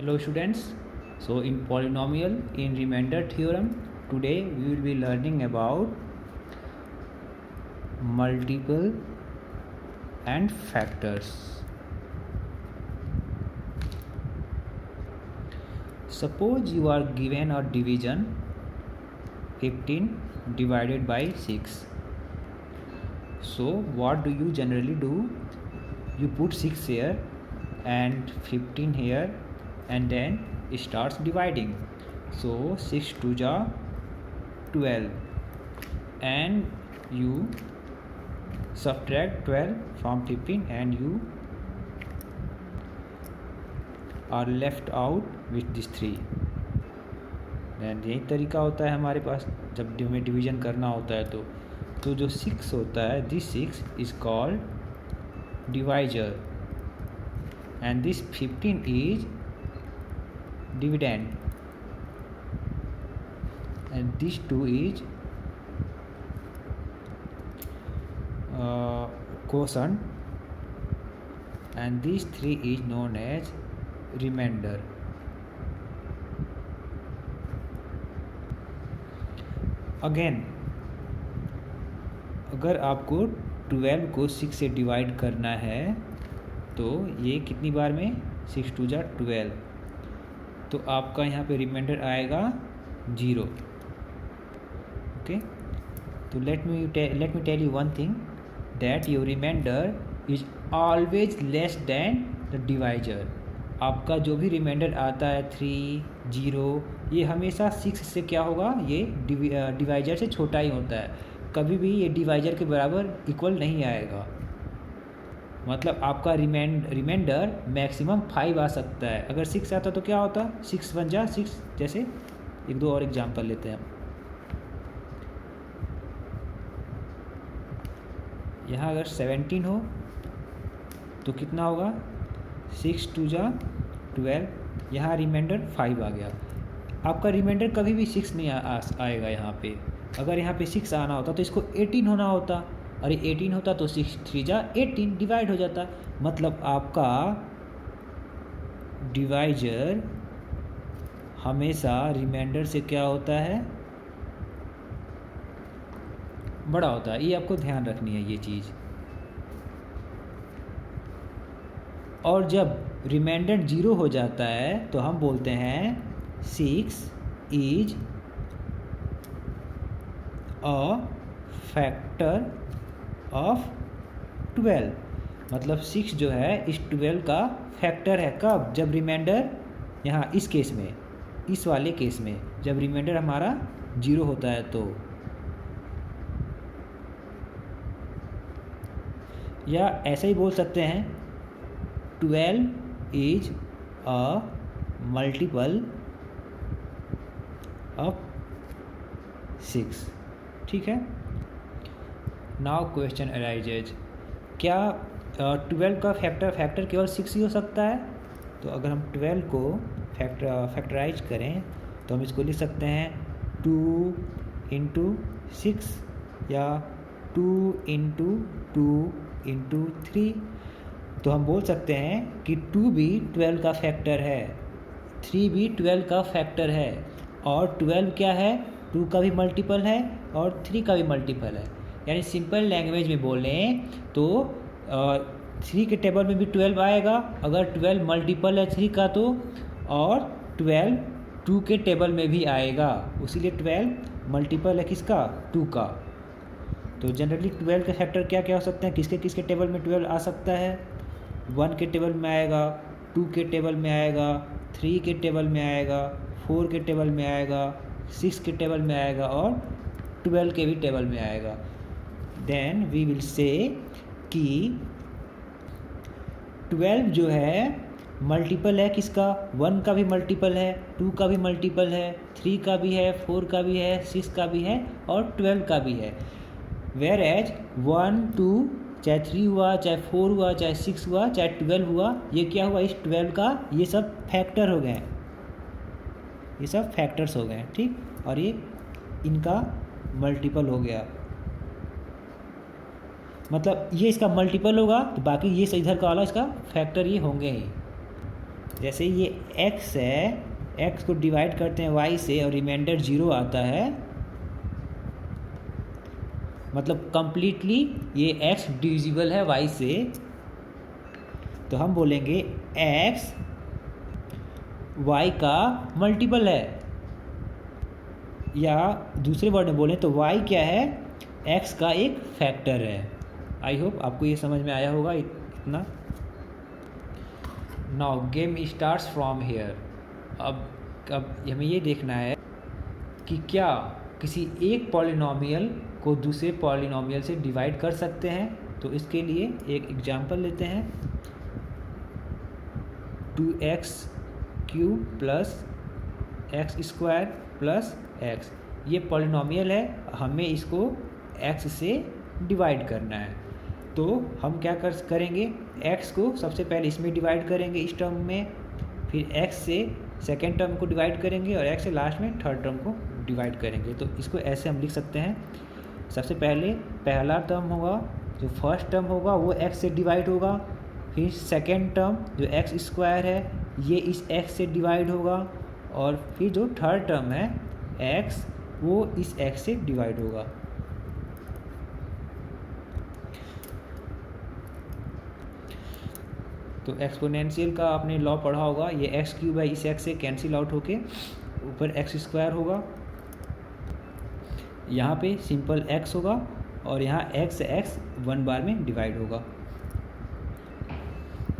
Hello students, so in polynomial in remainder theorem today we will be learning about multiple and factors. Suppose you are given a division 15 divided by 6. So what do you generally do? You put 6 here and 15 here and then it starts dividing. So 6 2 ja 12 and you subtract 12 from 15 and you are left out with this 3. then यही तरीका होता है हमारे पास जब हमें division करना होता है तो जो 6 होता है this 6 is called divisor and this 15 is dividend and this 2 is quotient and this 3 is known as remainder. Again अगर आपको 12 को 6 से डिवाइड करना है तो ये कितनी बार में 6 2 जा 12 तो आपका यहाँ पे रिमाइंडर आएगा 0. ओके तो let me tell you one thing that your remainder is always less than the divisor. आपका जो भी रिमाइंडर आता है 3 0 ये हमेशा 6 से क्या होगा, ये डिवाइजर से छोटा ही होता है. कभी भी ये डिवाइजर के बराबर इक्वल नहीं आएगा. मतलब आपका रिमाइंडर मैक्सिमम 5 आ सकता है. अगर 6 आता तो क्या होता, 6 1 जा 6. जैसे एक दो और एग्जांपल लेते हैं हम. यहाँ अगर 17 हो तो कितना होगा, 6 2 जा 12. यहाँ रिमाइंडर 5 आ गया. आपका रिमाइंडर कभी भी 6 नहीं आएगा यहाँ पे. अगर यहाँ पे 6 आना होता तो इसको 18 होना होता. अरे 18 होता तो 6 3 जा 18 डिवाइड हो जाता. मतलब आपका डिवाइजर हमेशा रिमाइंडर से क्या होता है, बड़ा होता है. ये आपको ध्यान रखनी है ये चीज़. और जब रिमाइंडर 0 हो जाता है तो हम बोलते हैं 6 इज अ फैक्टर ऑफ 12. मतलब 6 जो है इस 12 का फैक्टर है. कब, जब रिमाइंडर यहाँ इस केस में, इस वाले केस में जब रिमाइंडर हमारा 0 होता है तो. या ऐसे ही बोल सकते हैं 12 इज अ मल्टीपल ऑफ 6. ठीक है. नाउ क्वेश्चन अराइजेज, क्या 12 का फैक्टर केवल 6 ही हो सकता है? तो अगर हम 12 को फैक्टराइज करें तो हम इसको लिख सकते हैं 2 इंटू 6 या 2 इंटू 2 इंटू 3. तो हम बोल सकते हैं कि 2 भी 12 का फैक्टर है, 3 भी 12 का फैक्टर है और 12 क्या है, 2 का भी मल्टीपल है और 3 का भी मल्टीपल है. यानी सिंपल लैंग्वेज में बोलें तो 3 के टेबल में भी 12 आएगा अगर 12 मल्टीपल है 3 का तो, और 12 2 के टेबल में भी आएगा. इसीलिए 12 मल्टीपल है किसका, 2 का. तो जनरली 12 के फैक्टर क्या क्या हो सकते हैं, किसके किसके टेबल में 12 आ सकता है. 1 के टेबल में आएगा, 2 के टेबल में आएगा, 3 के टेबल में आएगा, 4 के टेबल में आएगा, 6 के टेबल में आएगा और 12 के भी टेबल में आएगा. देन वी विल से कि 12 जो है मल्टीपल है किसका, 1 का भी मल्टीपल है, 2 का भी मल्टीपल है, 3 का भी है, 4 का भी है, 6 का भी है और 12 का भी है. वेयर एज 1 2 चाहे 3 हुआ, चाहे 4 हुआ, चाहे 6 हुआ, चाहे 12 हुआ, ये क्या हुआ, इस 12 का ये सब फैक्टर हो गए, ये सब फैक्टर्स हो गए. ठीक. और ये इनका मल्टीपल हो गया. मतलब ये इसका मल्टीपल होगा तो बाकी ये इधर का वाला इसका फैक्टर ये होंगे ही. जैसे ये x है, x को डिवाइड करते हैं y से और रिमाइंडर 0 आता है, मतलब कंप्लीटली ये x डिविजिबल है y से, तो हम बोलेंगे x y का मल्टीपल है, या दूसरे वर्ड में बोलें तो y क्या है, x का एक फैक्टर है। आई होप आपको ये समझ में आया होगा इतना। Now game starts from here. अब हमें ये देखना है कि क्या किसी एक पॉलिनोमियल को दूसरे पॉलिनोमियल से डिवाइड कर सकते हैं। तो इसके लिए एक एग्जांपल लेते हैं, 2x³ plus x² plus x। ये पॉलिनोमियल है, हमें इसको x से डिवाइड करना है। तो हम क्या करेंगे, x को सबसे पहले इसमें डिवाइड करेंगे इस टर्म में, फिर x से सेकेंड टर्म को डिवाइड करेंगे और x से लास्ट में थर्ड टर्म को डिवाइड करेंगे। तो इसको ऐसे हम लिख सकते हैं, सबसे पहले पहला टर्म होगा, जो फर्स्ट टर्म होगा वो x से डिवाइड होगा, फिर सेकेंड टर्म जो x² है ये इस x से डिवाइड होगा, और फिर जो थर्ड टर्म है x वो इस x से डिवाइड होगा। तो एक्सपोनेंशियल का आपने लॉ पढ़ा होगा, ये x³ है, इस x से कैंसिल आउट होके ऊपर x² होगा, यहाँ पे सिंपल x होगा और यहाँ x 1 बार में डिवाइड होगा।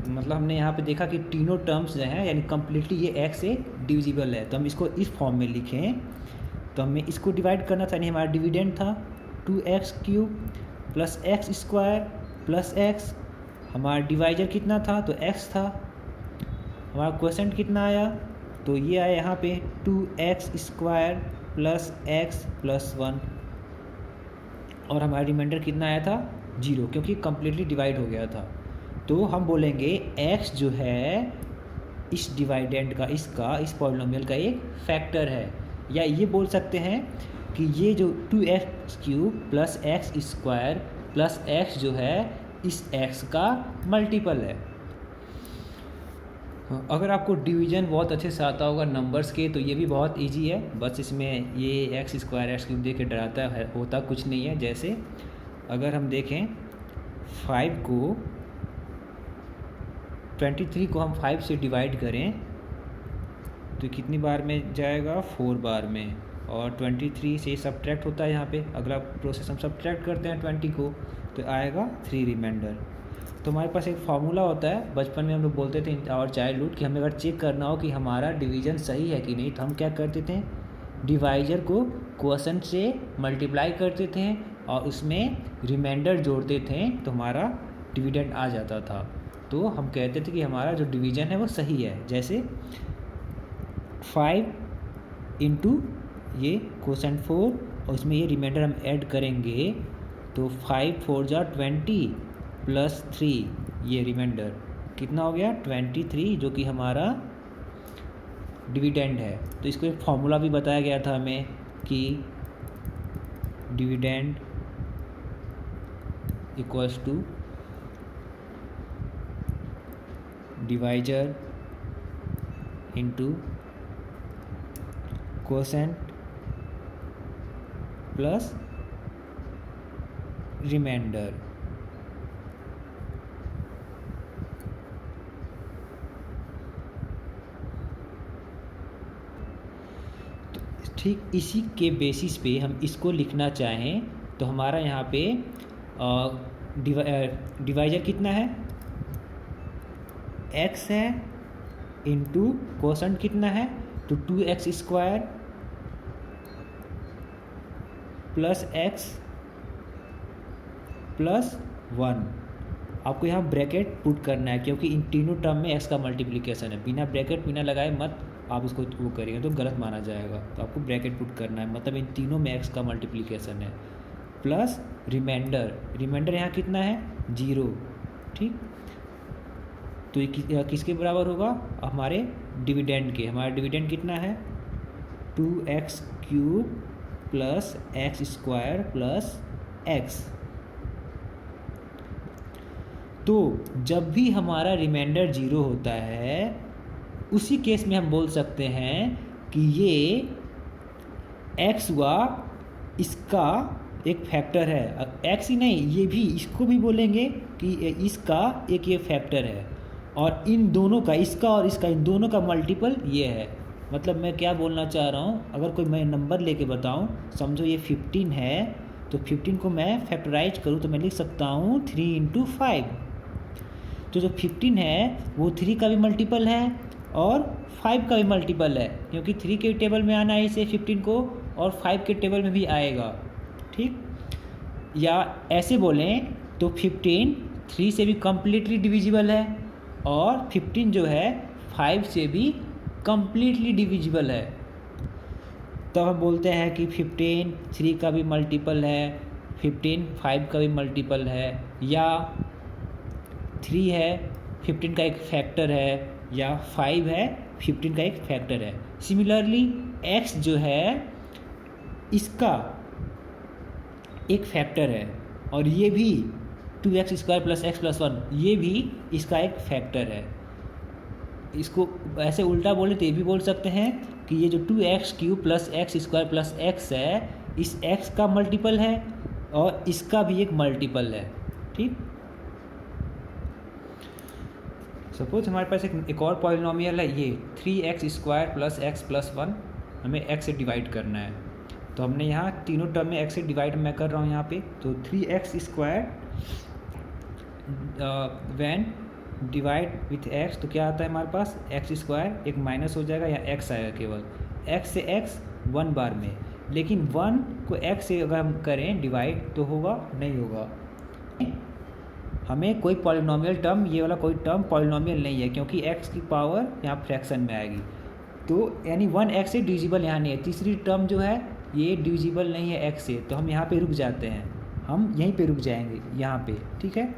मतलब हमने यहाँ पे देखा कि तीनों टर्म्स जो हैं यानी कम्प्लीटली ये x से डिविजिबल है। तो हम इसको इस फॉर्म में लिखें, तो हमें इसको डिवाइड करना था, यानी हमारा डिविडेंड था 2x³ plus x² plus x। हमारा डिवाइजर कितना था, तो x था। हमारा क्वोशेंट कितना आया, तो ये आया यहाँ पे 2x² प्लस x प्लस 1, और हमारा रिमाइंडर कितना आया था 0, क्योंकि कम्प्लीटली डिवाइड हो गया था। तो हम बोलेंगे x जो है इस डिवाइडेंड का, इस पॉलिनोमियल का एक फैक्टर है, या ये बोल सकते हैं कि ये जो 2x³ plus x² plus x जो है इस x का मल्टीपल है। अगर आपको डिवीजन बहुत अच्छे से आता होगा नंबर्स के, तो ये भी बहुत इजी है, बस इसमें ये x² x³ दे के डराता है, होता कुछ नहीं है। जैसे अगर हम देखें 23 को हम 5 से डिवाइड करें तो कितनी बार में जाएगा, 4 बार में, और 23 से सब्ट्रैक्ट होता है। यहाँ पे अगला प्रोसेस हम सब्ट्रैक्ट करते हैं 20 को, तो आएगा 3 रिमाइंडर। तो हमारे पास एक फार्मूला होता है, बचपन में हम लोग बोलते थे और चाइल्डहुड कि हमें अगर चेक करना हो कि हमारा डिवीज़न सही है कि नहीं, तो हम क्या करते थे, डिवाइजर को क्वोशेंट से मल्टीप्लाई करते थे और उसमें रिमाइंडर जोड़ते थे, तो हमारा डिविडेंड आ जाता था। तो हम कहते थे कि हमारा जो डिवीज़न है वो सही है। जैसे 5 इंटू ये क्वोशेंट 4 और उसमें ये रिमाइंडर हम ऐड करेंगे, तो 5 4 जा 20 प्लस 3, ये रिमाइंडर कितना हो गया 23, जो कि हमारा डिविडेंड है। तो इसको एक फॉर्मूला भी बताया गया था हमें कि dividend equals to divisor into quotient plus remainder. ठीक इसी के बेसिस पे हम इसको लिखना चाहें तो हमारा यहाँ पे डिवाइजर कितना है, x है, इंटू क्वोशेंट कितना है, तो 2x² प्लस x प्लस 1। आपको यहाँ ब्रैकेट पुट करना है, क्योंकि इन तीनों टर्म में x का मल्टीप्लिकेशन है। बिना ब्रैकेट बिना लगाए मत आप इसको वो करिएगा तो गलत माना जाएगा। तो आपको ब्रैकेट पुट करना है, मतलब इन तीनों में x का मल्टीप्लिकेशन है, प्लस रिमाइंडर यहाँ कितना है 0। ठीक, तो ये किसके बराबर होगा, हमारे डिविडेंड के। हमारा डिविडेंड कितना है 2x³ plus x² plus x। तो जब भी हमारा रिमाइंडर 0 होता है उसी केस में हम बोल सकते हैं कि ये x हुआ इसका एक फैक्टर है। x ही नहीं, ये भी, इसको भी बोलेंगे कि इसका एक ये फैक्टर है, और इन दोनों का, इसका और इसका, इन दोनों का मल्टीपल ये है। मतलब मैं क्या बोलना चाह रहा हूँ, अगर कोई मैं नंबर लेके बताऊँ, समझो ये 15 है, तो 15 को मैं फैक्टराइज करूँ तो मैं लिख सकता हूँ 3 × 5। तो जो 15 है वो 3 का भी मल्टीपल है और 5 का भी मल्टीपल है, क्योंकि 3 के टेबल में आना है इसे 15 को, और 5 के टेबल में भी आएगा। ठीक, या ऐसे बोलें तो 15 3 से भी कम्प्लीटली डिविजिबल है, और 15 जो है 5 से भी कम्प्लीटली डिविजिबल है। तो हम बोलते हैं कि 15 3 का भी मल्टीपल है, 15 5 का भी मल्टीपल है, या 3 है 15 का एक फैक्टर है, या 5 है 15 का एक फैक्टर है। सिमिलरली x जो है इसका एक फैक्टर है, और ये भी 2x² + x + 1, ये भी इसका एक फैक्टर है। इसको ऐसे उल्टा बोले तो ये भी बोल सकते हैं कि ये जो 2x³ + x² + x है, इस x का मल्टीपल है और इसका भी एक मल्टीपल है। ठीक, सपोज हमारे पास एक और पॉलिनोमियल है, ये 3x² + x + 1, हमें x से डिवाइड करना है। तो हमने यहाँ तीनों टर्म में x से डिवाइड मैं कर रहा हूँ यहाँ पे। तो 3x² when divide with x, तो क्या आता है हमारे पास x², एक माइनस हो जाएगा, या x आएगा केवल, x से x 1 बार में। लेकिन 1 को x से अगर हम करें डिवाइड तो होगा, नहीं होगा। हमें कोई पॉलिनोमियल टर्म, ये वाला कोई टर्म पॉलिनोमियल नहीं है, क्योंकि x की पावर यहाँ फ्रैक्शन में आएगी। तो यानी 1x से डिविजिबल यहाँ नहीं है। तीसरी टर्म जो है ये डिविजिबल नहीं है x से, तो हम यहाँ पे रुक जाते हैं, हम यहीं पे रुक जाएंगे यहाँ पे। ठीक है,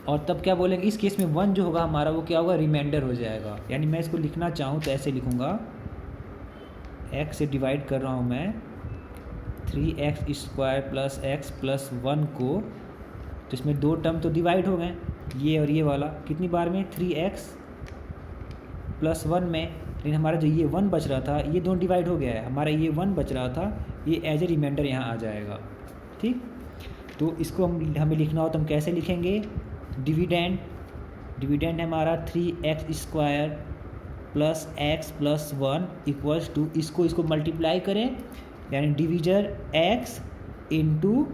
और तब क्या बोलेंगे, इस केस में 1 जो होगा हमारा वो क्या होगा, रिमाइंडर हो जाएगा। यानी मैं इसको लिखना चाहूँ तो ऐसे लिखूँगा, x से डिवाइड कर रहा हूँ मैं 3x² + x + 1 को, तो इसमें 2 टर्म तो डिवाइड हो गए, ये और ये वाला, कितनी बार में, 3x + 1 में। लेकिन हमारा जो ये 1 बच रहा था, ये दोनों डिवाइड हो गया है, हमारा ये 1 बच रहा था, ये एज ए रिमाइंडर यहाँ आ जाएगा। ठीक, तो इसको हमें लिखना हो तो हम कैसे लिखेंगे, डिविडेंड है हमारा 3x² + x + 1 = इसको मल्टीप्लाई करें, यानी डिविजर x ×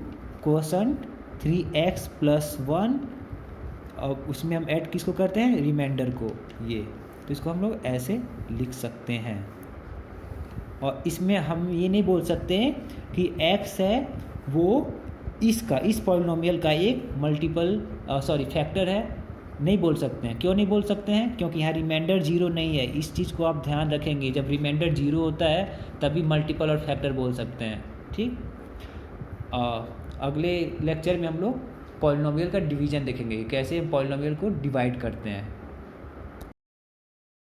कोशेंट 3x + 1, और उसमें हम ऐड किसको करते हैं, रिमाइंडर को, ये। तो इसको हम लोग ऐसे लिख सकते हैं। और इसमें हम ये नहीं बोल सकते कि x है वो इस पॉलिनोमियल का एक फैक्टर है, नहीं बोल सकते हैं। क्यों नहीं बोल सकते हैं, क्योंकि यहाँ रिमाइंडर 0 नहीं है। इस चीज़ को आप ध्यान रखेंगे, जब रिमाइंडर 0 होता है तभी मल्टीपल और फैक्टर बोल सकते हैं। ठीक, अगले लेक्चर में हम लोग पॉलिनोमियल का डिवीज़न देखेंगे, कैसे पॉलिनोमियल को डिवाइड करते हैं।